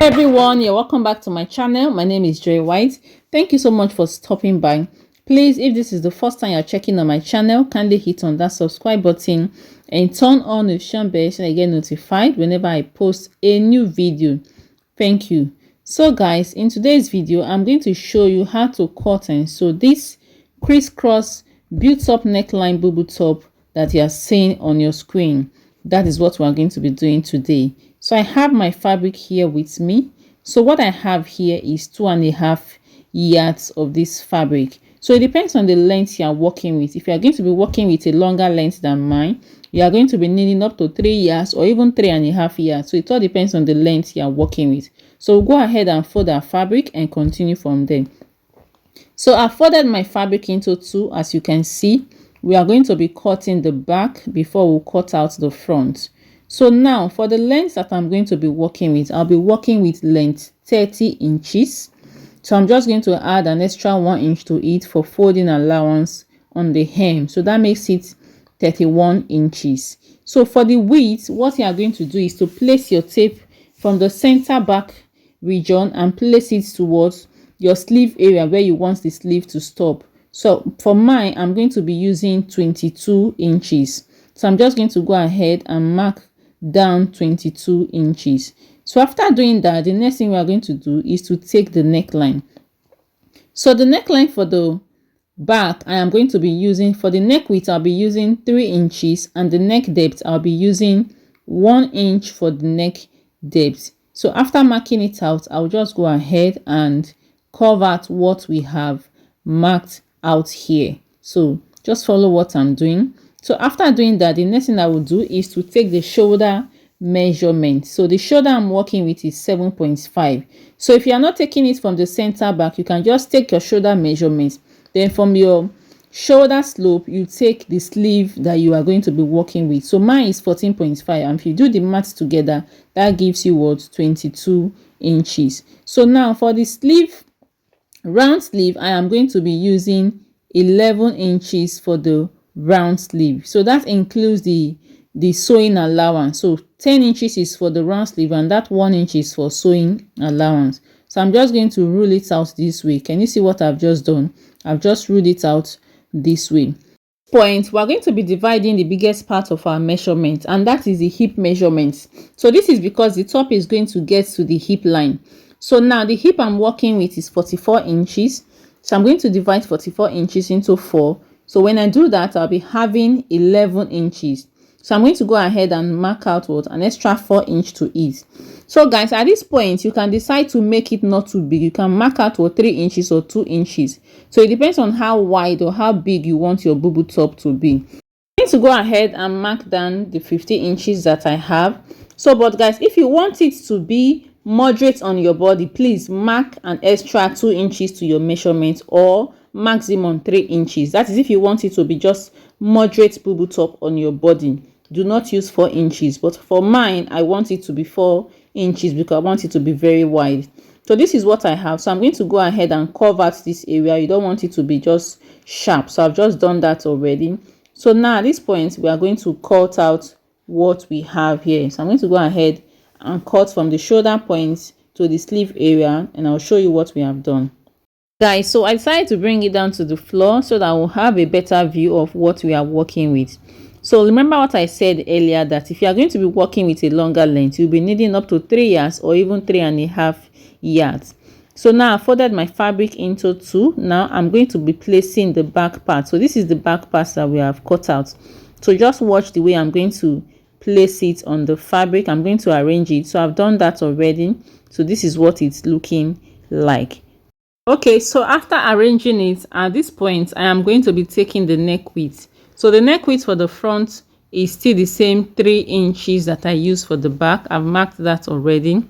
Everyone, you're welcome back to my channel. My name is Joy White. Thank you so much for stopping by. Please, if this is the first time you're checking on my channel, kindly hit on that subscribe button and turn on the notification bell so I get notified whenever I post a new video. Thank you. So guys, in today's video I'm going to show you how to cut and sew this crisscross built up neckline bubu top that you are seeing on your screen. That is what we are going to be doing today. So I have my fabric here with me. So what I have here is 2.5 yards of this fabric. So it depends on the length you are working with. If you are going to be working with a longer length than mine, you are going to be needing up to 3 yards or even 3.5 yards. So it all depends on the length you are working with. So we'll go ahead and fold our fabric and continue from there. So I folded my fabric into two. As you can see, we are going to be cutting the back before we cut out the front. So now for the length that I'm going to be working with, I'll be working with length 30 inches. So I'm just going to add an extra 1 inch to it for folding allowance on the hem. So that makes it 31 inches. So for the width, what you are going to do is to place your tape from the center back region and place it towards your sleeve area where you want the sleeve to stop. So for mine, I'm going to be using 22 inches. So I'm just going to go ahead and mark down 22 inches. So after doing that, the next thing we are going to do is to take the neckline. So the neckline for the back, I am going to be using, for the neck width, I'll be using 3 inches, and the neck depth, I'll be using 1 inch for the neck depth. So after marking it out, I'll just go ahead and cover out what we have marked out here. So just follow what I'm doing. So after doing that, the next thing I will do is to take the shoulder measurement. So the shoulder I'm working with is 7.5. So if you are not taking it from the center back, you can just take your shoulder measurement. Then from your shoulder slope, you take the sleeve that you are going to be working with. So mine is 14.5, and if you do the math together, that gives you what, 22 inches. So now for the sleeve, round sleeve, I am going to be using 11 inches for the round sleeve. So that includes the sewing allowance. So 10 inches is for the round sleeve, and that 1 inch is for sewing allowance. So I'm just going to rule it out this way. Can you see what I've just done? I've just ruled it out this way. Point, we're going to be dividing the biggest part of our measurement, and that is the hip measurement. So this is because the top is going to get to the hip line. So now the hip I'm working with is 44 inches. So I'm going to divide 44 inches into 4. So when I do that, I'll be having 11 inches. So I'm going to go ahead and mark out what, an extra 4 inch to it. So guys, at this point, you can decide to make it not too big. You can mark out what, 3 inches or 2 inches. So it depends on how wide or how big you want your bubu top to be. I'm going to go ahead and mark down the 50 inches that I have. So, but guys, if you want it to be moderate on your body, please mark an extra 2 inches to your measurement, or maximum 3 inches. That is if you want it to be just moderate bubu top on your body. Do not use 4 inches. But for mine, I want it to be 4 inches because I want it to be very wide. So this is what I have. So I'm going to go ahead and cover this area. You don't want it to be just sharp. So I've just done that already. So now at this point, we are going to cut out what we have here. So I'm going to go ahead and cut from the shoulder points to the sleeve area, and I'll show you what we have done. Guys, so I decided to bring it down to the floor so that we'll have a better view of what we are working with. So remember what I said earlier, that if you are going to be working with a longer length, you'll be needing up to 3 yards or even 3.5 yards. So now I folded my fabric into 2. Now I'm going to be placing the back part. So this is the back part that we have cut out. So just watch the way I'm going to place it on the fabric. I'm going to arrange it. So I've done that already. So this is what it's looking like. Okay, so after arranging it, at this point I am going to be taking the neck width. So the neck width for the front is still the same 3 inches that I used for the back. I've marked that already.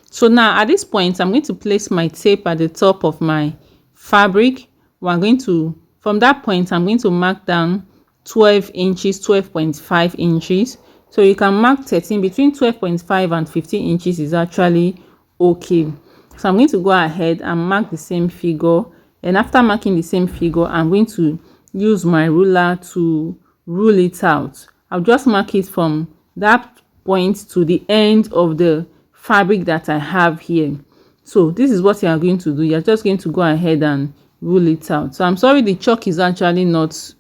So now at this point, I'm going to place my tape at the top of my fabric. We're going to, from that point, I'm going to mark down 12 inches, 12.5 inches. So you can mark 13. Between 12.5 and 15 inches is actually okay. So I'm going to go ahead and mark the same figure. And after marking the same figure, I'm going to use my ruler to rule it out. I'll just mark it from that point to the end of the fabric that I have here. So this is what you are going to do. You're just going to go ahead and roll it out. So I'm sorry the chalk is actually not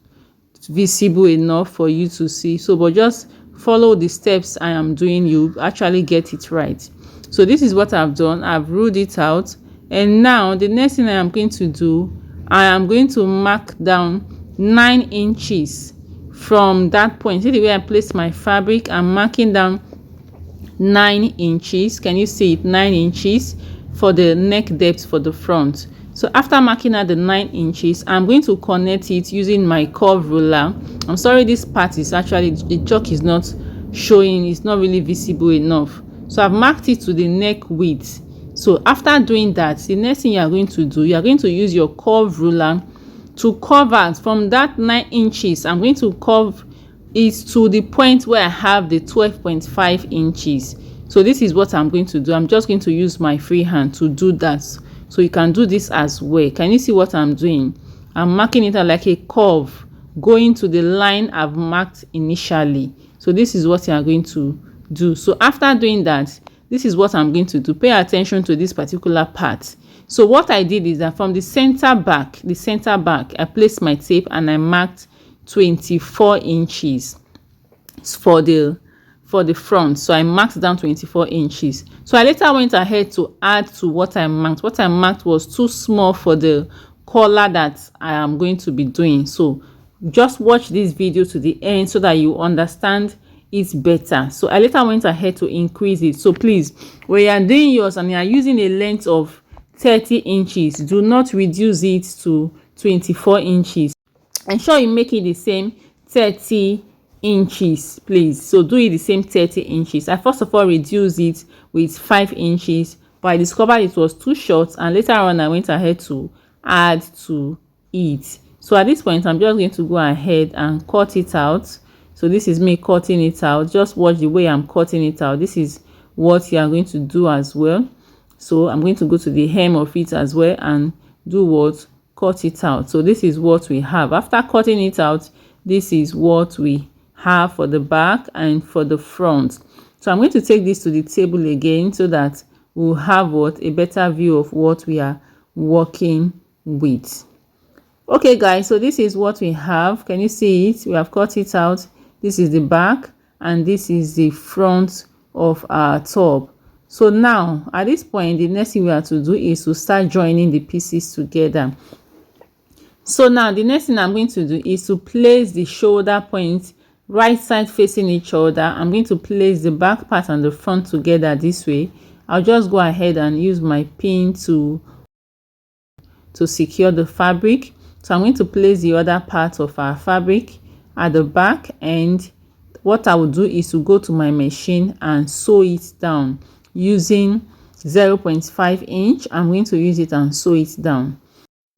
visible enough for you to see, so but just follow the steps I am doing, you actually get it right. So this is what I've done. I've ruled it out, and now the next thing I am going to do, I am going to mark down 9 inches from that point. See the way I placed my fabric? I'm marking down 9 inches. Can you see it? 9 inches for the neck depth for the front. So after marking out the 9 inches, I'm going to connect it using my curve ruler. I'm sorry, this part is actually, the chalk is not showing, it's not really visible enough. So I've marked it to the neck width. So after doing that, the next thing you are going to do, you are going to use your curve ruler to cover from that 9 inches. I'm going to curve it to the point where I have the 12.5 inches. So this is what I'm going to do. I'm just going to use my free hand to do that. So you can do this as well. Can you see what I'm doing? I'm marking it out like a curve going to the line I've marked initially. So this is what you are going to do. So after doing that, this is what I'm going to do. Pay attention to this particular part. So what I did is that from the center back, I placed my tape and I marked 24 inches for the front. So I marked down 24 inches. So I later went ahead to add to what I marked. What I marked was too small for the collar that I am going to be doing. So just watch this video to the end so that you understand it better. So I later went ahead to increase it. So please, when you are doing yours and you are using a length of 30 inches, do not reduce it to 24 inches. Ensure you make it the same 30 inches, please. So do it the same 30 inches. I first of all reduced it with 5 inches, but I discovered it was too short, and later on I went ahead to add to it. So at this point, I'm just going to go ahead and cut it out. So this is me cutting it out. Just watch the way I'm cutting it out. This is what you are going to do as well. So I'm going to go to the hem of it as well and do what? Cut it out. So this is what we have. After cutting it out, this is what we have for the back and for the front. So I'm going to take this to the table again so that we'll have what? A better view of what we are working with. Okay guys, so this is what we have. Can you see it? We have cut it out. This is the back and this is the front of our top. So now at this point, the next thing we have to do is to start joining the pieces together. So now the next thing I'm going to do is to place the shoulder points right side facing each other. I'm going to place the back part and the front together this way. I'll just go ahead and use my pin to secure the fabric. So I'm going to place the other part of our fabric at the back, and what I will do is to go to my machine and sew it down using 0.5 inch. I'm going to use it and sew it down.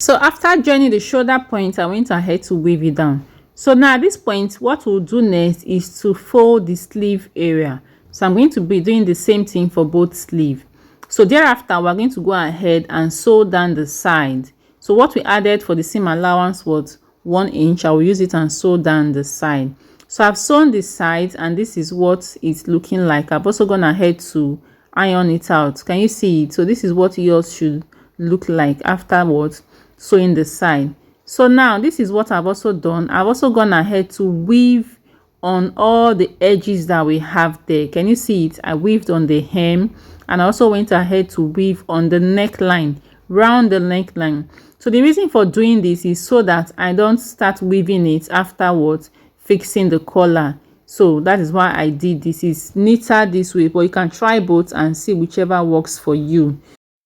So after joining the shoulder point, I went ahead to weave it down. So now at this point, what we'll do next is to fold the sleeve area. So I'm going to be doing the same thing for both sleeve. So thereafter, we're going to go ahead and sew down the side. So what we added for the seam allowance was 1 inch. I will use it and sew down the side. So I've sewn the sides and this is what it's looking like. I've also gone ahead to iron it out. Can you see it? So this is what yours should look like afterwards sewing the side. So now this is what I've also done. I've also gone ahead to weave on all the edges that we have there. Can you see it? I weaved on the hem and I also went ahead to weave on the neckline, round the neckline. So the reason for doing this is so that I don't start weaving it afterwards, fixing the collar. So that is why I did this. It's neater this way, but you can try both and see whichever works for you.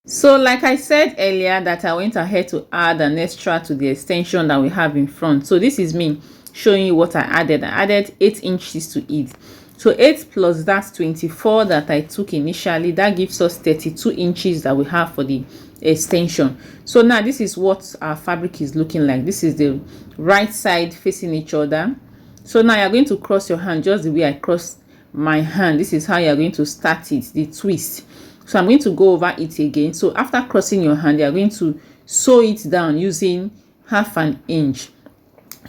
So like I said earlier, that I went ahead to add an extra to the extension that we have in front. So this is me showing you what I added. I added 8 inches to it. So 8 plus that 24 that I took initially, that gives us 32 inches that we have for the extension. So now this is what our fabric is looking like. This is the right side facing each other. So now you're going to cross your hand just the way I crossed my hand. This is how you're going to start it, the twist. So I'm going to go over it again. So after crossing your hand, you're going to sew it down using 1/2 inch.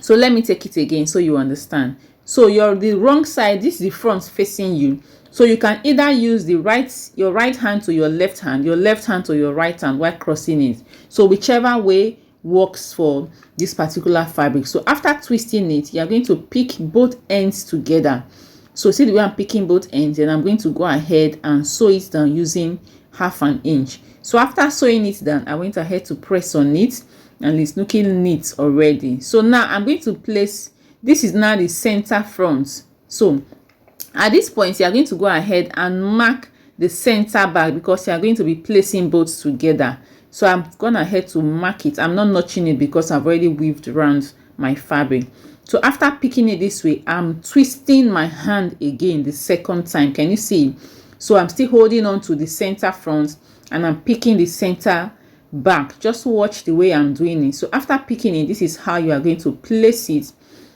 So let me take it again so you understand. So you're the wrong side, this is the front facing you. So you can either use your right hand to your left hand to your right hand while crossing it. So whichever way works for this particular fabric. So after twisting it, you are going to pick both ends together. So see the way I'm picking both ends, and I'm going to go ahead and sew it down using 1/2 inch. So after sewing it down, I went ahead to press on it, and it's looking neat already. So now I'm going to place, this is now the center front. So at this point, you are going to go ahead and mark the center back because you are going to be placing both together. So I'm going ahead to mark it. I'm not notching it because I've already weaved around my fabric. So after picking it this way, I'm twisting my hand again the second time. Can you see? So I'm still holding on to the center front and I'm picking the center back. Just watch the way I'm doing it. So after picking it, this is how you are going to place it.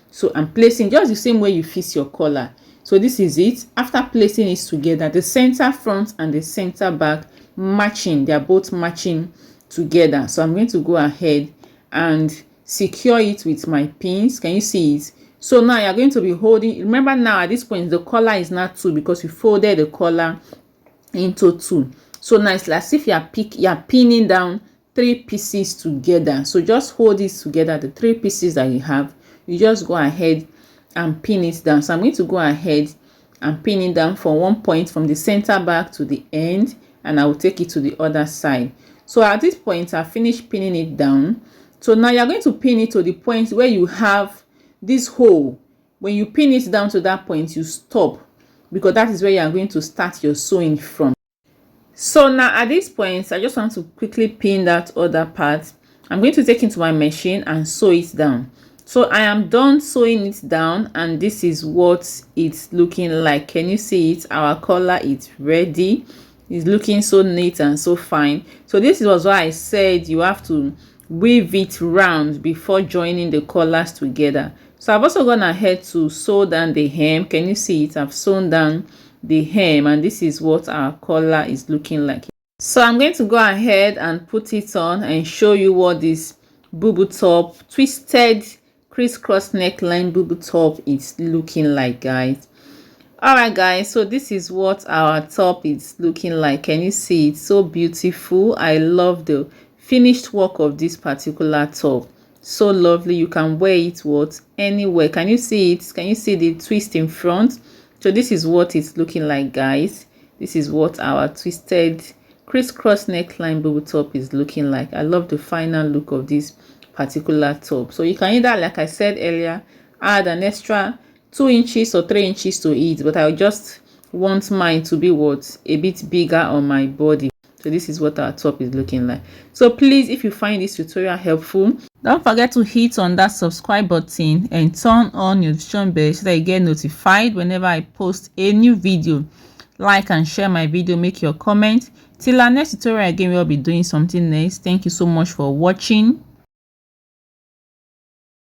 So I'm placing just the same way you fix your collar. So this is it. After placing it together, the center front and the center back matching, they are both matching together. So I'm going to go ahead and secure it with my pins. Can you see it? So now you're going to be holding, remember now at this point the collar is not 2 because we folded the collar into 2. So now it's as if you're pinning down 3 pieces together. So just hold this together, the 3 pieces that you have, you just go ahead and pin it down. So I'm going to go ahead and pin it down from one point from the center back to the end, and I will take it to the other side. So at this point I finished pinning it down. So now you're going to pin it to the point where you have this hole. When you pin it down to that point, you stop because that is where you are going to start your sewing from. So now at this point, I just want to quickly pin that other part. I'm going to take it to my machine and sew it down. So I am done sewing it down, and this is what it's looking like. Can you see it? Our collar is ready. It's looking so neat and so fine. So this was why I said you have to weave it round before joining the collars together. So I've also gone ahead to sew down the hem. Can you see it? I've sewn down the hem, and this is what our collar is looking like. So I'm going to go ahead and put it on and show you what this bubu top, twisted crisscross neckline bubu top is looking like, guys. All right, guys, so this is what our top is looking like. Can you see it? So beautiful. I love the finished work of this particular top. So lovely. You can wear it anywhere. Can you see it? Can you see the twist in front? So this is what it's looking like, guys. This is what our twisted crisscross neckline bubu top is looking like. I love the final look of this particular top. So you can either, like I said earlier, add an extra 2 inches or 3 inches to it, but I just want mine to be a bit bigger on my body. So this is what our top is looking like. So please, if you find this tutorial helpful, don't forget to hit on that subscribe button and turn on your notification bell so that you get notified whenever I post a new video. Like and share my video, make your comment. Till our next tutorial again, we'll be doing something next. Thank you so much for watching.